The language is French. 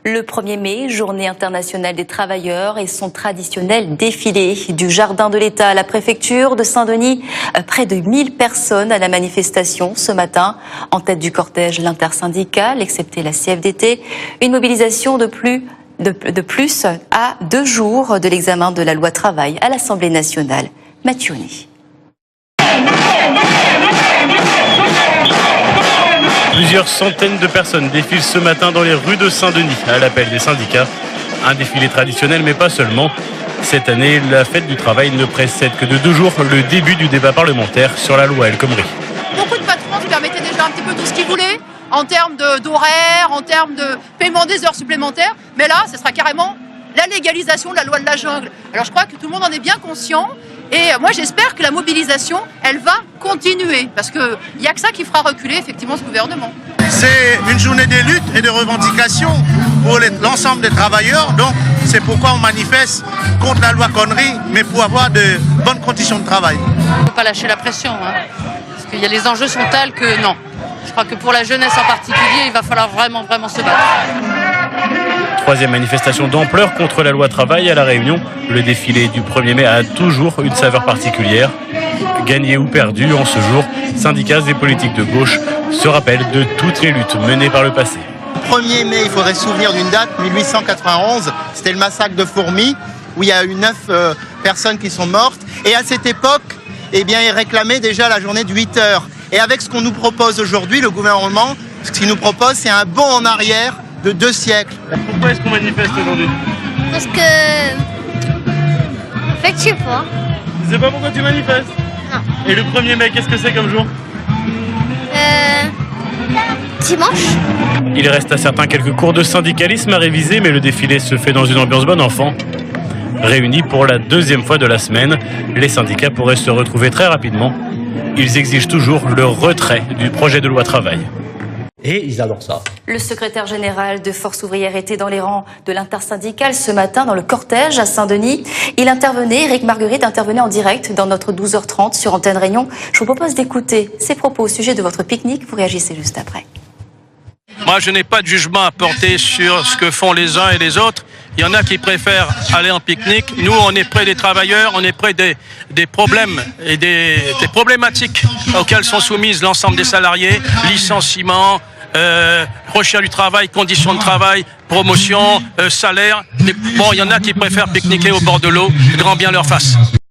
Le 1er mai, journée internationale des travailleurs et son traditionnel défilé du Jardin de l'État à la préfecture de Saint-Denis. Près de 1000 personnes à la manifestation ce matin. En tête du cortège, l'intersyndicale, excepté la CFDT. Une mobilisation de plus à 2 jours de l'examen de la loi travail à l'Assemblée nationale. Mathioni. Plusieurs centaines de personnes défilent ce matin dans les rues de Saint-Denis à l'appel des syndicats. Un défilé traditionnel, mais pas seulement. Cette année, la fête du travail ne précède que de 2 jours le début du débat parlementaire sur la loi El Khomri. Beaucoup de patrons se permettaient déjà un petit peu tout ce qu'ils voulaient en termes d'horaire, en termes de paiement des heures supplémentaires. Mais là, ce sera carrément la légalisation de la loi de la jungle. Alors je crois que tout le monde en est bien conscient. Et moi, j'espère que la mobilisation, elle va continuer. Parce qu'il n'y a que ça qui fera reculer effectivement ce gouvernement. C'est une journée de lutte et de revendication pour l'ensemble des travailleurs. Donc, c'est pourquoi on manifeste contre la loi connerie, mais pour avoir de bonnes conditions de travail. On ne peut pas lâcher la pression. Parce que les enjeux sont tels que non. Je crois que pour la jeunesse en particulier, il va falloir vraiment se battre. 3e manifestation d'ampleur contre la loi travail à La Réunion. Le défilé du 1er mai a toujours une saveur particulière. Gagné ou perdu en ce jour, syndicats et politiques de gauche se rappellent de toutes les luttes menées par le passé. Le 1er mai, il faudrait se souvenir d'une date, 1891, c'était le massacre de Fourmi, où il y a eu 9 personnes qui sont mortes. Et à cette époque, eh bien, ils réclamaient déjà la journée de 8 heures. Et avec ce qu'on nous propose aujourd'hui, le gouvernement, ce qu'il nous propose, c'est un bond en arrière de 2 siècles. Pourquoi est-ce qu'on manifeste aujourd'hui? Parce que... En fait, je sais pas. Tu sais pas pourquoi tu manifestes? Non. Et le 1er mai, qu'est-ce que c'est comme jour? Dimanche. Il reste à certains quelques cours de syndicalisme à réviser, mais le défilé se fait dans une ambiance bon enfant. Réunis pour la 2e fois de la semaine, les syndicats pourraient se retrouver très rapidement. Ils exigent toujours le retrait du projet de loi travail. Et ils adorent ça. Le secrétaire général de Force ouvrière était dans les rangs de l'intersyndicale ce matin dans le cortège à Saint-Denis. Éric Marguerite intervenait en direct dans notre 12h30 sur Antenne Réunion. Je vous propose d'écouter ses propos au sujet de votre pique-nique. Vous réagissez juste après. Moi, je n'ai pas de jugement à porter sur ce que font les uns et les autres. Il y en a qui préfèrent aller en pique-nique. Nous, on est près des travailleurs, on est près des problèmes et des problématiques auxquelles sont soumises l'ensemble des salariés, licenciements, recherche du travail, conditions de travail, promotion, salaire. Bon, il y en a qui préfèrent pique-niquer au bord de l'eau, grand bien leur face.